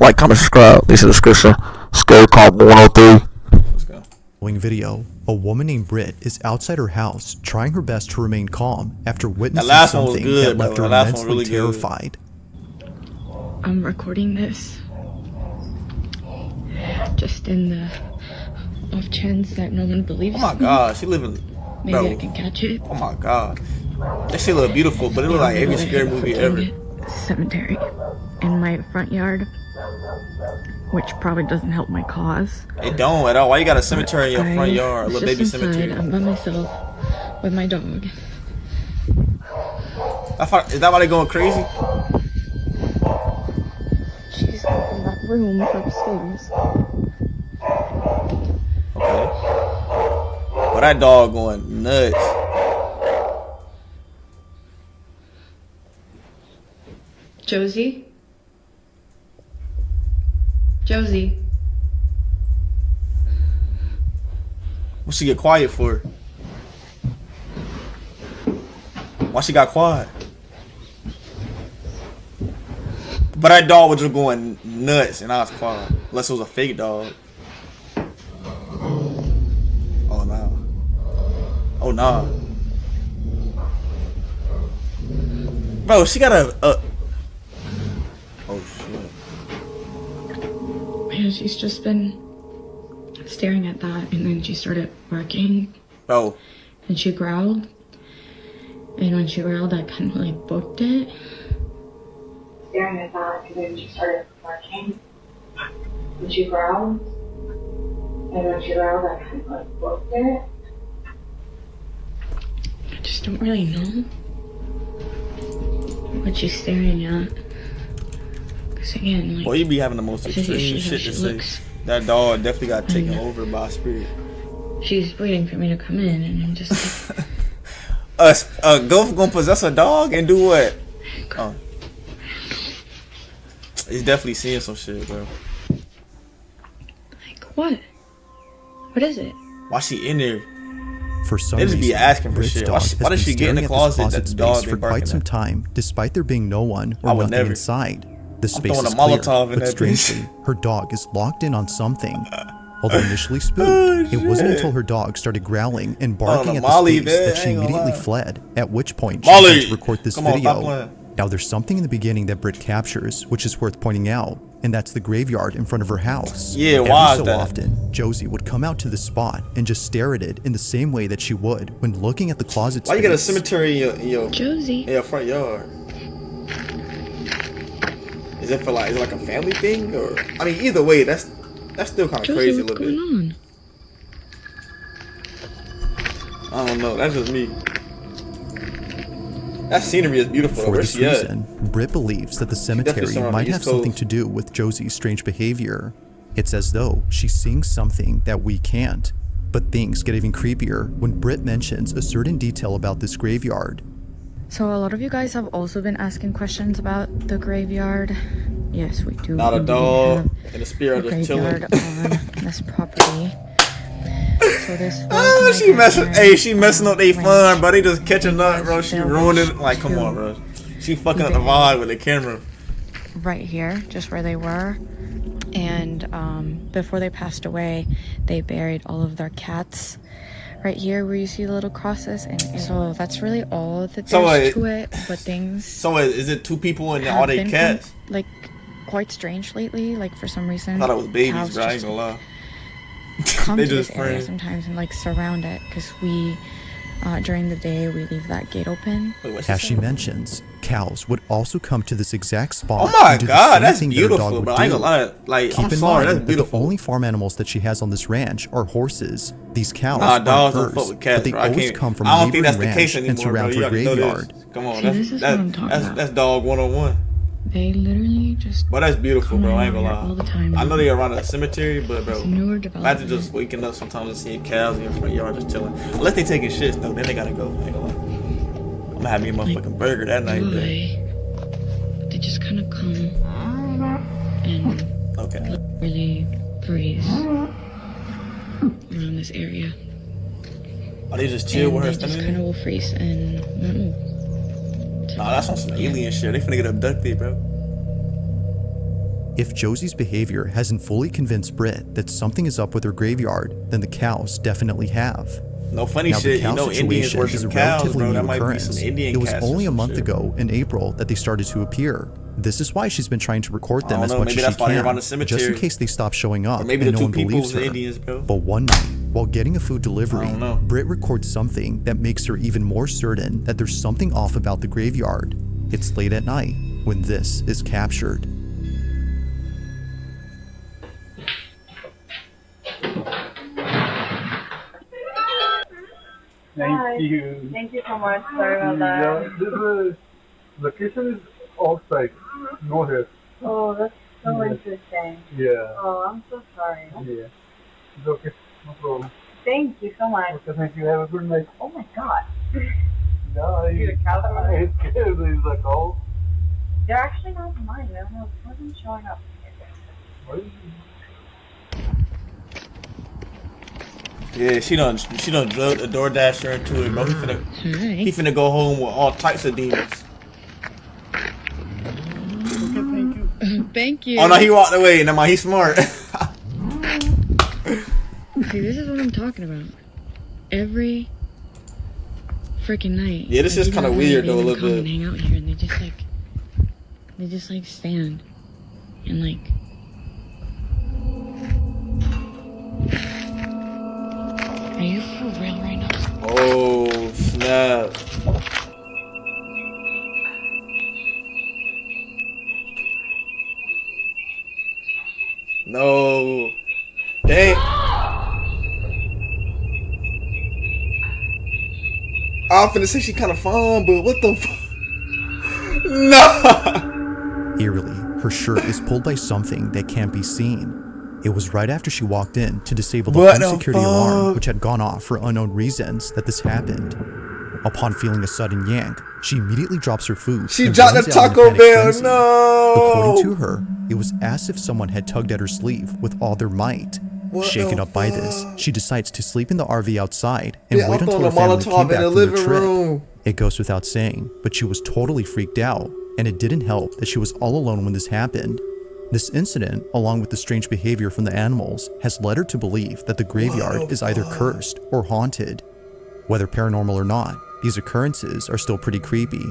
Like, comment, subscribe. Leave in the description. Scary Cop 103. Let's go. Video, a woman named Britt is outside her house trying her best to remain calm after witnessing last one was something good, that left her though. That last one immensely really good. terrified. I'm recording this just in the off chance that no one believes Oh my me. god, she living. Maybe Bro. I can catch it. Oh my god. That shit look beautiful, but it look like every scary movie ever. Cemetery in my front yard, which probably doesn't help my cause. It don't at all. Why you got a cemetery in your front yard? A little baby Just inside, cemetery. I'm by myself with my dog. Is that why they going crazy? She's in that room upstairs. Okay. But that dog going nuts. Josie? Josie? What she get quiet for? Why she got quiet? But that dog was just going nuts and I was quiet. Unless it was a fake dog. Oh no. Oh no. Bro, she got a oh shit. Yeah, she's just been staring at that, and then she started barking. Bro. And she growled. And when she growled, I kind of like booked it. Staring at that, and then she started barking. And she growled. And when she growled, I kind of like booked it. I just don't really know what she's staring at. Because again, like, Boy, you be having the most extreme shit to say. That dog definitely got taken over by a spirit. she's waiting for me to come in, and I'm just like, Gopher gonna possess a dog and do what? Oh. He's definitely seeing some shit, bro. like, what? What is it? Why she in there? For some They just reason, be asking for Britt's shit. dog Why does has she been get in the staring at this closet that the dog space for been quite barking some at? time, despite there being no one I or would nothing never. inside. The space throwing is a clear, Molotov in but that bitch. strangely, her dog is locked in on something. Although initially spooked, Oh, it wasn't shit. until her dog started growling and barking at the Molly, space man, that I she ain't gonna immediately lie. fled, at which point she Molly! began to record this Come on, stop video. playing. Now there's something in the beginning that Britt captures, which is worth pointing out, and that's the graveyard in front of her house. Yeah, Every why is so that? often, Josie would come out to the spot and just stare at it in the same way that she would when looking at the closet Why space. you got a cemetery in Josie. your front yard? Is it like a family thing, or I mean, either way, that's still kind of Josie, crazy a what's little going bit. on? I don't know. That's just me. That scenery is beautiful. For Where's this she at? reason, Britt believes that the cemetery somewhere on the might East have something Coast. to do with Josie's strange behavior. It's as though she's seeing something that we can't. But things get even creepier when Britt mentions a certain detail about this graveyard. So a lot of you guys have also been asking questions about the graveyard. Yes, we do. Not a indeed dog have and the spirit a just chilling. graveyard on this property. So this was Oh, my she messing. grandparents' Hey, she messing up they ranch. fun, bro. They just catching up, bro. She There was ruining it. Like, come two on, bro. She fucking up the vibe with the camera. Right here, just where they were. And before they passed away, they buried all of their cats right here where you see the little crosses. And so that's really all that So, there's to it. But things So is it two people and have all they been cats? like quite strange lately. Like for some reason, I thought it was babies, cows bro. I ain't just gonna lie. come They to just this area friends. sometimes and like surround it because we during the day we leave that gate open. Wait, what's As she she saying? mentions, cows would also come to this exact spot. Oh my and do the god, same that's thing that her dog beautiful, would bro. I ain't do. gonna lie. Like, Keep I'm in sorry, mind that's that the beautiful. only farm animals that she has on this ranch are horses. These cows Nah, aren't dogs don't hers, fuck with cats, but they bro. I always can't. come from I a don't think neighboring that's the ranch case and anymore, bro. surround You her already know graveyard. this. Come on, See, this is what I'm talking about. that's dog 101. They literally just But that's beautiful, bro. I ain't come gonna here all the lie. time. I know they around a cemetery, but bro, It's a newer imagine development. just waking up sometimes and seeing cows in your front yard just chilling. Unless they taking shits though, then they gotta go. I ain't gonna lie. I'm gonna have me a motherfucking burger that night. Bro. Why? They just kind of come and Okay. really breeze around this area. Oh, they just chill And with her they just standing kind there? of will freeze and won't move. Nah, that's on some alien shit. They finna get abducted, bro. If Josie's behavior hasn't fully convinced Britt that something is up with her graveyard, then the cows definitely have. No funny Now, shit. the You cow know Indians situation worship is a cows, relatively bro. new That might be occurrence. some Indian It was cats or only a some month shit. ago in April that they started to appear. This is why she's been trying to record them I as don't know, much maybe as that's she why they're around can, the cemetery. just in case they stop showing up Or maybe and the no two one believes people her. was Indians, bro. But one night, while getting a food delivery, I don't know. Britt records something that makes her even more certain that there's something off about the graveyard. It's late at night when this is captured. Thank you. Thank you so much. Sorry about that. Yeah, this is location is outside, no here. Oh, that's so Yes. interesting. Yeah, Oh, I'm so sorry. yeah. It's okay, no problem. Thank you so much. Okay, thank you. Have a good night. Oh my god. Yeah, You a cow over there? it's scared. There's a cow. They're actually not mine. I don't know. It wasn't showing up. What is Yeah, she done drugged the DoorDasher into it, bro. He finna go home with all types of demons. Thank you. Oh no, he walked away. Never mind, he's smart. See, this is what I'm talking about. Every freaking night. Yeah, this is people kinda that weird, really though, a even little come bit. and hang out here, and they just like stand and like. Are you for real right now? Oh snap! No, dang. I'm finna say she kind of fun, but what the fuck? No. Eerily, her shirt is pulled by something that can't be seen. It was right after she walked in to disable the What home the security alarm, fuck? which had gone off for unknown reasons, that this happened. Upon feeling a sudden yank, she immediately drops her food. She and dropped runs the out in a Taco panic Bell. frenzy. No. According to her, it was as if someone had tugged at her sleeve with all their might. What Shaken the up by this, fuck? she decides to sleep in the RV outside and Yeah, wait I'm until throwing her a family Molotov came back in the from their living trip. room. It goes without saying, but she was totally freaked out, and it didn't help that she was all alone when this happened. This incident, along with the strange behavior from the animals, has led her to believe that the graveyard is either cursed or haunted. Whether paranormal or not, these occurrences are still pretty creepy.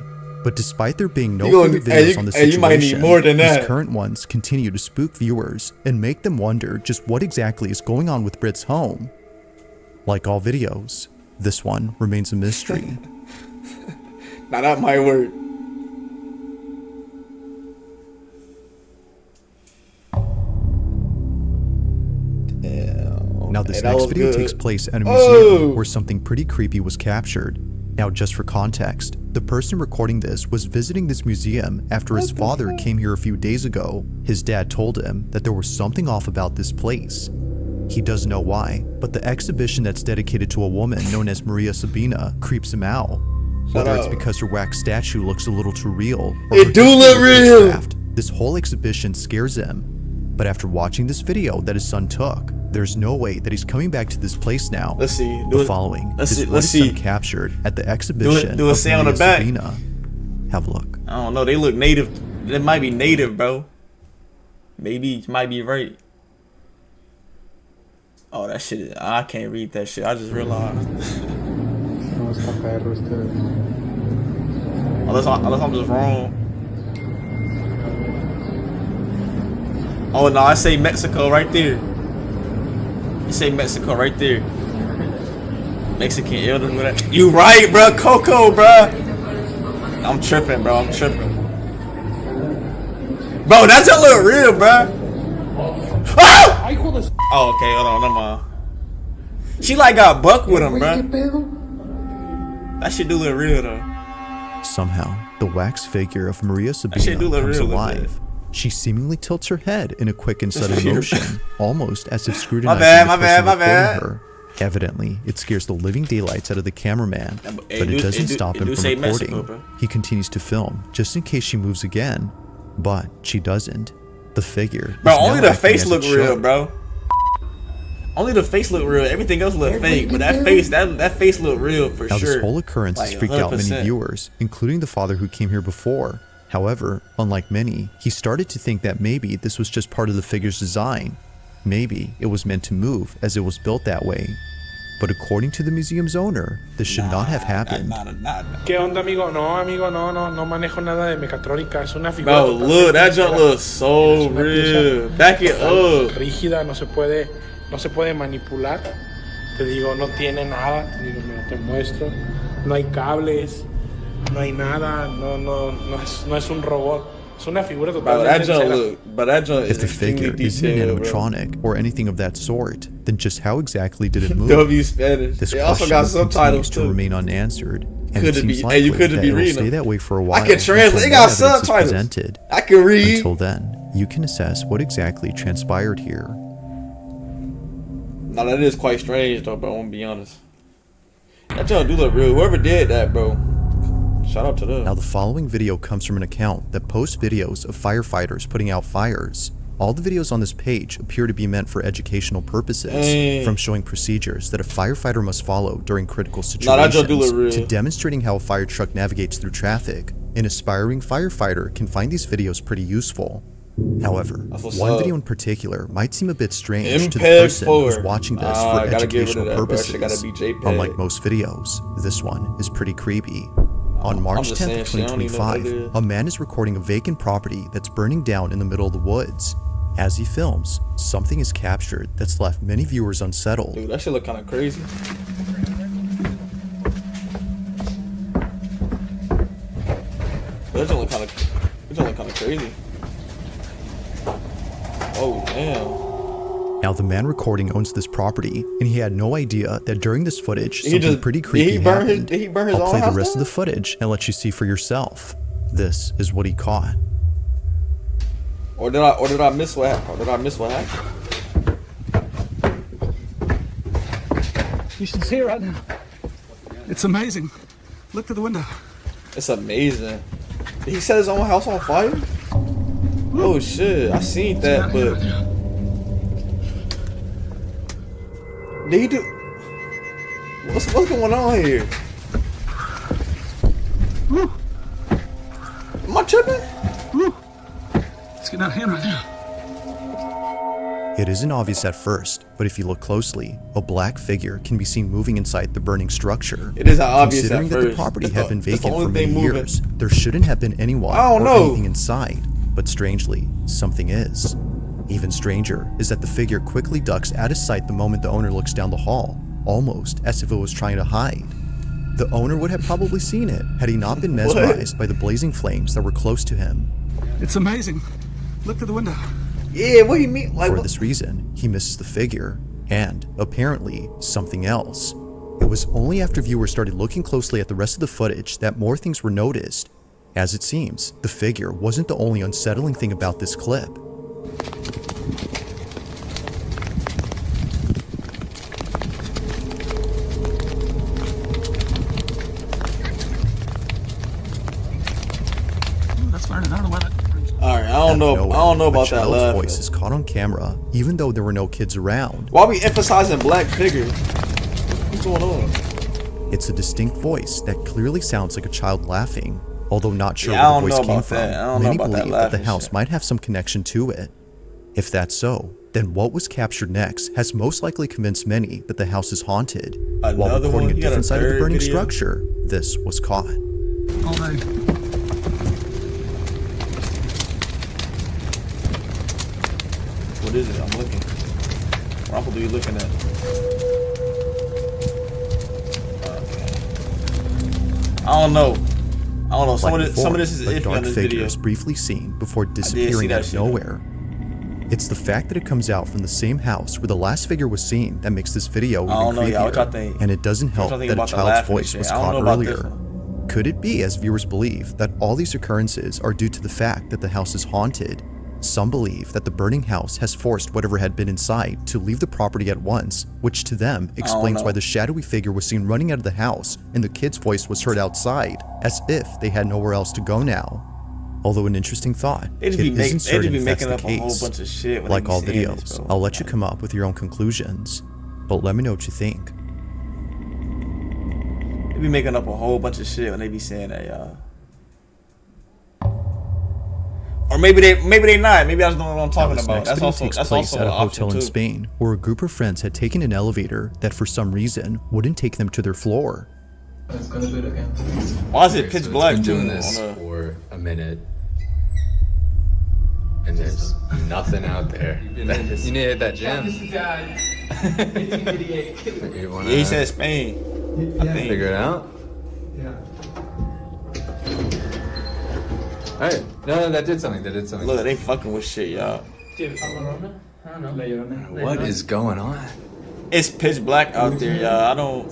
But despite there being no further videos on the situation, you might need more than that. these current ones continue to spook viewers and make them wonder just what exactly is going on with Britt's home. Like all videos, this one remains a mystery. Now that might work. Damn. Now, this Hey, that next was video good. takes place at a Oh! museum where something pretty creepy was captured. Now, just for context, the person recording this was visiting this museum after his father came here a few days ago. His dad told him that there was something off about this place. He doesn't know why, but the exhibition that's dedicated to a woman known as Maria Sabina creeps him out. Whether it's up. because her wax statue looks a little too real, or It her do history look of real. witchcraft, this whole exhibition scares him. But after watching this video that his son took, there's no way that he's coming back to this place now. Let's see. The Do it. following Let's is see. what Let's his son see. captured at the exhibition do a of say on Maria the back. Sabina. Have a look. I don't know. They look native. They might be native, bro. Maybe you might be right. Oh, that shit. I can't read that shit. I just realized. unless I'm just wrong. Oh no, I say Mexico right there. You say Mexico right there. Mexican elder, whatever. You right, bro. Coco, bro. I'm tripping, bro. I'm tripping. Bro, that just look real, bro. Oh! Oh, okay, hold on, never mind. She like got buck with him, bro. That shit do look real though. Somehow, the wax figure of Maria shit Sabina do look comes real, look alive. She seemingly tilts her head in a quick and sudden weird. motion, almost as if My scrutinizing bad, the my person bad, my bad. recording her. Evidently, it scares the living daylights out of the cameraman, Hey, but it it do- doesn't it do- stop it him do from say recording. Mexico, bro. He continues to film, just in case she moves again. But she doesn't. The figure Bro, is only now the acting face as look it real, should. bro. Only the face look real. Everything else look fake, but that face look real for Now, sure. this whole occurrence has Like, freaked out many 100%. viewers, including the father who came here before. However, unlike many, he started to think that maybe this was just part of the figure's design. Maybe it was meant to move as it was built that way. But according to the museum's owner, this should not have happened. ¿Qué onda, amigo? No manejo nada de mecatrónica. Es una figura. Bro, look, that junk looks so real. Back it up. Rígida, no se puede manipular. Te digo, no tiene nada. Te digo, mira, te muestro. No hay cables, no hay nada. No es un robot. Es una figura totalmente sincera. If the figure isn't an animatronic or anything of that sort, then just how exactly did it move? W Spanish. This They also question got subtitles continues to too. remain unanswered, and Could it it be- seems hey, you likely couldn't that be it will reading stay them. that way for a while. I can translate. They until got more evidence is subtitles. presented. I can read. Until then, you can assess what exactly transpired here. No, that is quite strange though, bro. I'm gonna be honest. That junk do look real. Whoever did that, bro. Shout out to them. Now, the following video comes from an account that posts videos of firefighters putting out fires. All the videos on this page appear to be meant for educational purposes, Dang. from showing procedures that a firefighter must follow during critical Nah, that junk do situations look real. to demonstrating how a fire truck navigates through traffic. An aspiring firefighter can find these videos pretty useful. However, That's what's one up. video in particular might seem a bit strange to the MPEG person who's 4. watching this Nah, for I gotta get rid of educational that, bro. That purposes. shit gotta be JPEG. Unlike most videos, this one is pretty creepy. On March just 10th saying of shit, I don't even know what 2025, it is. a man is recording a vacant property that's burning down in the middle of the woods. As he films, something is captured that's left many viewers unsettled. Dude, that shit look kind of crazy. That don't look kind of crazy. Oh damn. Now, the man recording owns this property, and he had no idea that during this footage, He something just- pretty did creepy he burn his- happened. did he burn his I'll own play the house rest down? of the footage and let you see for yourself. This is what he caught. Or did I miss what happened? You should see it right now. It's amazing. Look through the window. It's amazing. Did he set his own house on fire? Oh shit, I seen that, but did he do? What's going on here? Am I tripping? Let's get out of here right now. It isn't obvious at first, but if you look closely, a black figure can be seen moving inside the burning structure. It isn't obvious Considering at that first. the property That's had the- been that's the vacant only for many thing moving. years, there shouldn't have been anyone I don't or know. anything inside. But strangely, something is. Even stranger is that the figure quickly ducks out of sight the moment the owner looks down the hall, almost as if it was trying to hide. The owner would have probably seen it had he not been mesmerized by the blazing flames that were close to him. It's amazing. Look through the window. Yeah, what do you mean? Like, For what? this reason, he misses the figure, and, apparently, something else. It was only after viewers started looking closely at the rest of the footage that more things were noticed. As it seems, the figure wasn't the only unsettling thing about this clip. That's burning. I don't know why that. All right, I Out don't of know. nowhere, I don't know a about that child's laugh. voice is caught on camera, even though there were no kids around. Why we emphasizing black figures? What's going on? It's a distinct voice that clearly sounds like a child laughing. Although not sure Yeah, I where don't the voice know came about from, that. I don't know many about that believe that the laughing house shit. might have some connection to it. If that's so, then what was captured next has most likely convinced many that the house is haunted. While Another recording one? a You got a different side of the third burning video? structure, this was caught. All day. What is it? I'm looking. What apple are you looking at? I don't know. Some Like of this is before, a iffy on dark this figure video. is briefly seen before see disappearing that out of shit. nowhere. It's the fact that it comes out from the same house where the last figure was seen that makes this video even I don't know, y'all. What y'all creepier. think? And it doesn't help y'all think that a about the child's laughing voice shit? was I don't caught know about this earlier. one. Could it be, as viewers believe, that all these occurrences are due to the fact that the house is haunted? Some believe that the burning house has forced whatever had been inside to leave the property at once, which to them explains know. why the shadowy figure was seen running out of the house and the kid's voice was heard outside, as if they had nowhere else to go now. Although an interesting thought, They it just be, isn't they just certain be if that's making the up a whole case. bunch of shit. When Like they be all saying videos, this, bro. I'll let you come up with your own conclusions, but let me know what you think. They be making up a whole bunch of shit when they be saying that, y'all. maybe they not. Maybe I just don't know what I'm Now, talking this about. next That's video also takes that's place also at an a option hotel in too. Spain where a group of friends had taken an elevator that for some reason wouldn't take them to their floor. Let's go do it again. Why is it pitch So black it's too? been doing this for a minute, and there's nothing out there. You need to hit that gym. You wanna Yeah, he said Spain. I think. figure it out? Yeah. Alright. No, that did something. That did something. Look, they fucking with shit, y'all. What is going on? It's pitch black out there, y'all. I don't.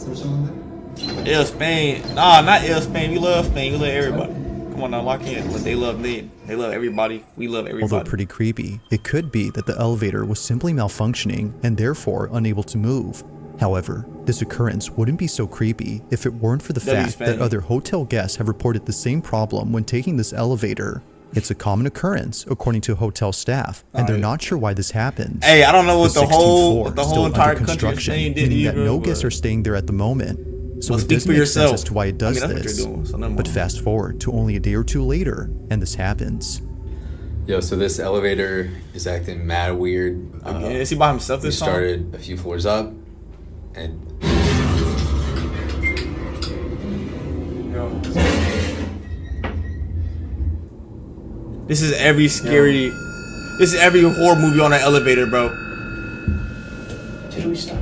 Ill Spain. Nah, not Ill Spain. We love Spain. We love everybody. Come on now, lock in. But they love me. They love everybody. We love everybody. Although pretty creepy, it could be that the elevator was simply malfunctioning and therefore unable to move. However, this occurrence wouldn't be so creepy if it weren't for the fact that other hotel guests have reported the same problem when taking this elevator. It's a common occurrence according to hotel staff, and they're not sure why this happens. Hey, I don't know what the 16th whole floor what the is whole still entire under country is construction, saying did meaning that either, no but- guests are staying there at the moment. So Well, it speak doesn't for make sense yourself. as to why it does I mean, that's what this. you're doing, so never But mind. fast forward to only a day or two later, and this happens. Yo, so this elevator is acting mad weird. Again, is he by himself We this time? started a few floors up, and This is every scary. This is every horror movie on an elevator, bro. Did we stop?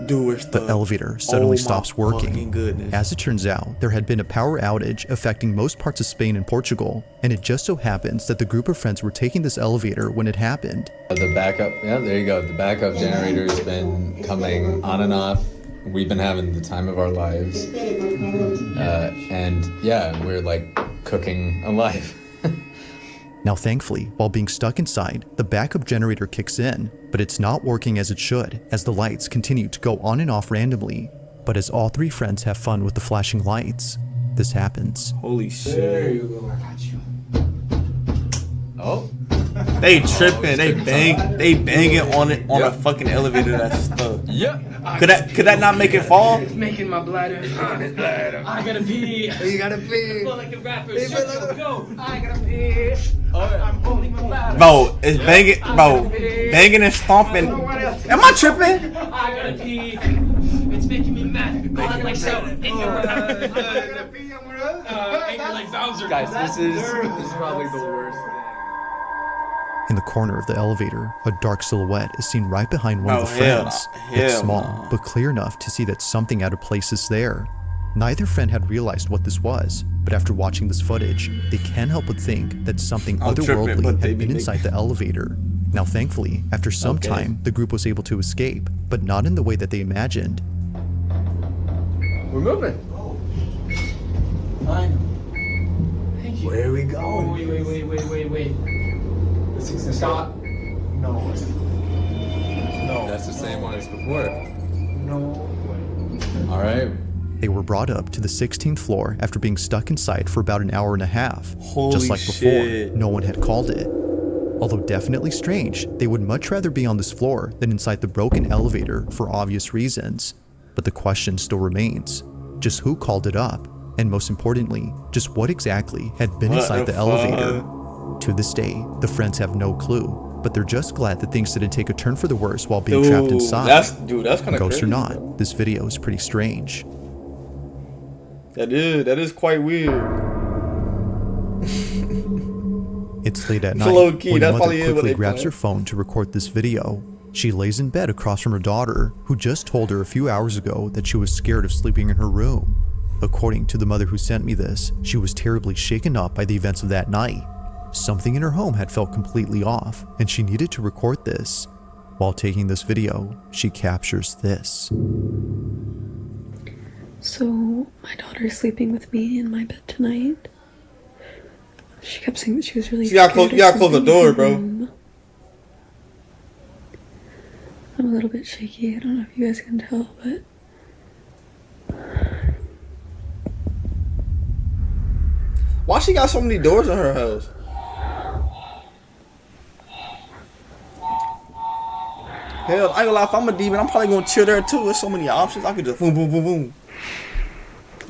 Dude, we're The stuck. elevator suddenly Oh my stops fucking working. goodness. As it turns out, there had been a power outage affecting most parts of Spain and Portugal, and it just so happens that the group of friends were taking this elevator when it happened. the backup, yeah, there you go. The backup generator's been coming on and off. We've been having the time of our lives. And yeah, we're like cooking alive. Now thankfully, while being stuck inside, the backup generator kicks in, but it's not working as it should, as the lights continue to go on and off randomly. But as all three friends have fun with the flashing lights, this happens. Holy shit. Oh, They tripping. They banging on it on a fucking elevator that's stuck. yeah. Could that not make it fall? It's making my bladder. I gotta pee. You gotta pee. Feel like a rapper. Go. I gotta pee. I'm holding my bladder. Bro, it's banging, bro, banging and stomping. Am I tripping? I gotta pee. It's making me mad. Calling myself anger like Bowser. Guys, this is probably the worst thing. In the corner of the elevator, a dark silhouette is seen right behind one of the friends. It's small, but clear enough to see that something out of place is there. Neither friend had realized what this was, but after watching this footage, they can't help but think that something I'm tripping, otherworldly but they had be been making- inside the elevator. Now thankfully, after some time, the group was able to escape, but not in the way that they imagined. We're moving. Fine. Thank you. Where are we going? Oh, wait. Stop. No. That's the same one as before. No. All right. They were brought up to the 16th floor after being stuck inside for about an hour and a half. Holy Just like shit. before, no one had called it. Although definitely strange, they would much rather be on this floor than inside the broken elevator for obvious reasons. But the question still remains, just who called it up? And most importantly, just what exactly had been What inside the the elevator? fuck? To this day, the friends have no clue, but they're just glad that things didn't take a turn for the worse while being trapped inside. That's kind of Ghost crazy. or not, this video is pretty strange. That is quite weird. It's late at It's night low-key, when that's mother probably what quickly they grabs play. her phone to record this video. She lays in bed across from her daughter, who just told her a few hours ago that she was scared of sleeping in her room. According to the mother who sent me this, she was terribly shaken up by the events of that night. Something in her home had felt completely off, and she needed to record this. While taking this video, she captures this. So, my daughter's sleeping with me in my bed tonight. She kept saying that she was really You gotta scared. close- you gotta of close the sleeping in door, her bro. room. I'm a little bit shaky. I don't know if you guys can tell, but Why she got so many doors in her house? Hell, I ain't gonna lie, if I'm a demon, I'm probably gonna chill there too. There's so many options. I could just boom, boom, boom, boom.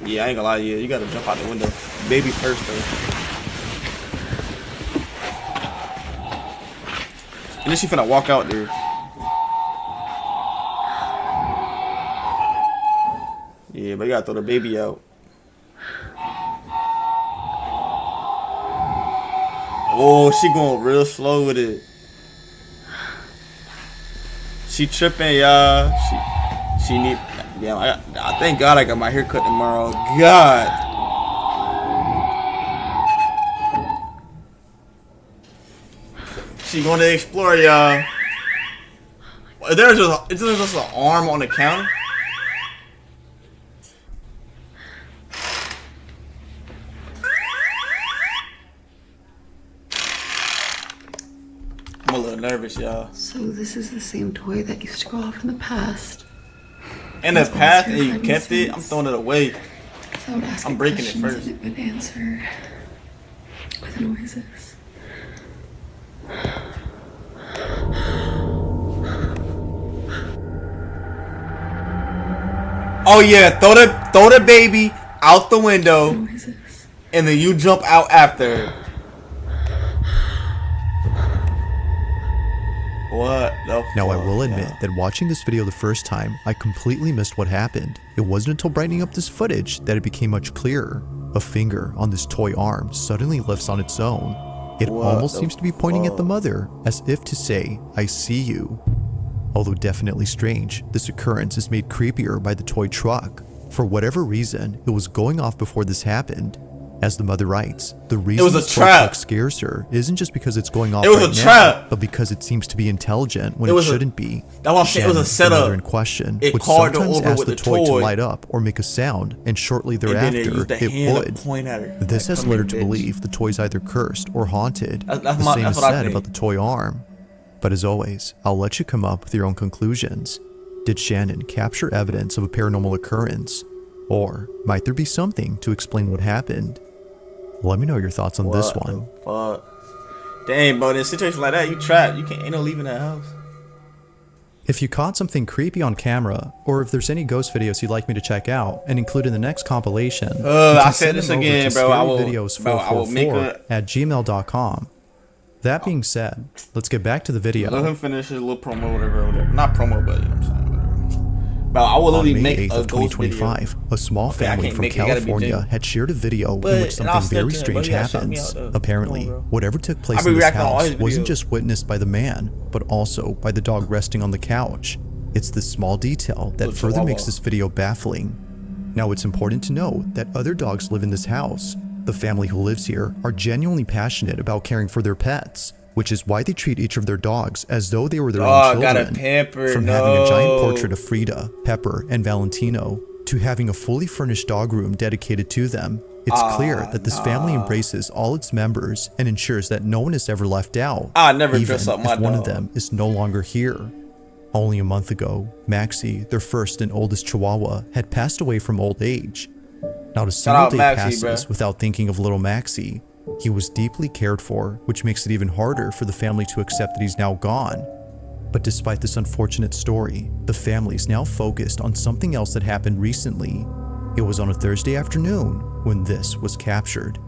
Yeah, I ain't gonna lie, yeah, you gotta jump out the window. Baby first, though. And then she finna walk out there. Yeah, but you gotta throw the baby out. Oh, she going real slow with it. She tripping, y'all. She need. Yeah, I thank God I got my hair cut tomorrow. God. She going to explore, y'all. Is there just an arm on the counter? I'm a little nervous, y'all. So this is the same toy that used to go off in the past. In the past, and you kept it? I'm throwing it away. So I would ask I'm breaking it first. And it would answer with the noises. Oh yeah, throw the baby out the window, and then you jump out after her. What the fuck? Now I will admit that watching this video the first time, I completely missed what happened. It wasn't until brightening up this footage that it became much clearer. A finger on this toy arm suddenly lifts on its own. It almost seems to be pointing at the mother, as if to say, I see you. Although definitely strange, this occurrence is made creepier by the toy truck. For whatever reason, it was going off before this happened. As the mother writes, the reason the toy truck scares her isn't just because it's going off now, but because it seems to be intelligent when it shouldn't be. That's what I'm saying. It was a setup. The mother in question would sometimes ask the toy to light up or make a sound, and shortly thereafter, it would. This has led her to believe the toy's either cursed or haunted. The same is said about the toy arm. But as always, I'll let you come up with your own conclusions. Did Shannon capture evidence of a paranormal occurrence? Or might there be something to explain what happened? Let me know your thoughts on this one. Fuck. Dang, bro, in a situation like that, you trapped. You ain't no leaving that house. If you caught something creepy on camera, or if there's any ghost videos you'd like me to check out and include in the next compilation, I said this again, bro. I will make at gmail.com. That being said, let's get back to the video. Let him finish his little promo, whatever. Not promo, but you know what I'm saying. Bro, I will literally make a ghost 2025, video. A small family from California had shared a video in which something very strange happens. Apparently, whatever took place in this house wasn't just witnessed by the man, but also by the dog resting on the couch. It's this small detail that further makes this video baffling. Now, it's important to note that other dogs live in this house. The family who lives here are genuinely passionate about caring for their pets, which is why they treat each of their dogs as though they were their own children. From having a giant portrait of Frida, Pepper, and Valentino, to having a fully furnished dog room dedicated to them, it's clear that this family embraces all its members and ensures that no one is ever left out, even if one of them is no longer here. Only a month ago, Maxie, their first and oldest Chihuahua, had passed away from old age. Not a single day passes without thinking of little Maxie. He was deeply cared for, which makes it even harder for the family to accept that he's now gone. But despite this unfortunate story, the family's now focused on something else that happened recently. It was on a Thursday afternoon when this was captured.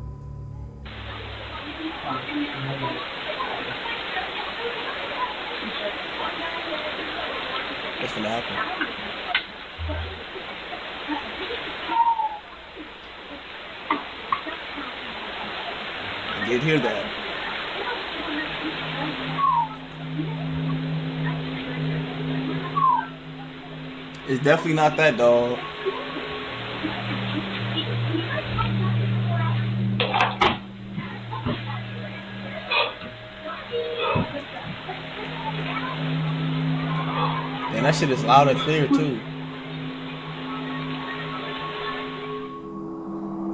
What's gonna happen? I did hear that. It's definitely not that dog. And that shit is loud and clear too.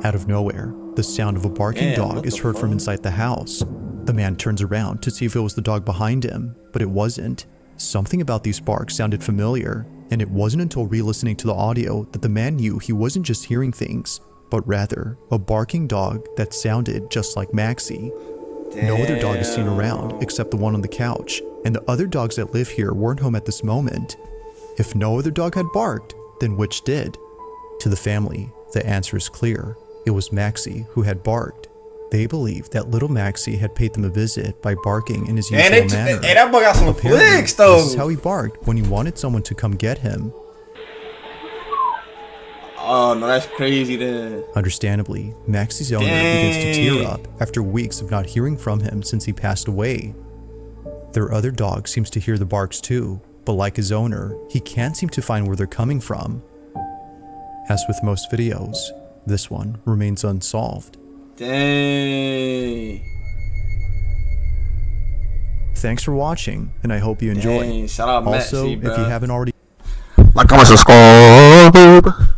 Out of nowhere, the sound of a barking dog is heard from inside the house. The man turns around to see if it was the dog behind him, but it wasn't. Something about these barks sounded familiar, and it wasn't until re-listening to the audio that the man knew he wasn't just hearing things, but rather a barking dog that sounded just like Maxie. No other dog is seen around except the one on the couch, and the other dogs that live here weren't home at this moment. If no other dog had barked, then which did? To the family, the answer is clear. It was Maxie who had barked. They believe that little Maxie had paid them a visit by barking in his And usual manner. hey, that boy got some Apparently, flicks though. this is how he barked when he wanted someone to come get him. Oh no, that's crazy then. Understandably, Maxie's owner begins to tear up after weeks of not hearing from him since he passed away. Their other dog seems to hear the barks too, but like his owner, he can't seem to find where they're coming from. As with most videos, this one remains unsolved. Dang. Thanks for watching, and I hope you enjoyed. Dang, shout out Also, Maxie, if bro. you haven't already Like, comment, subscribe.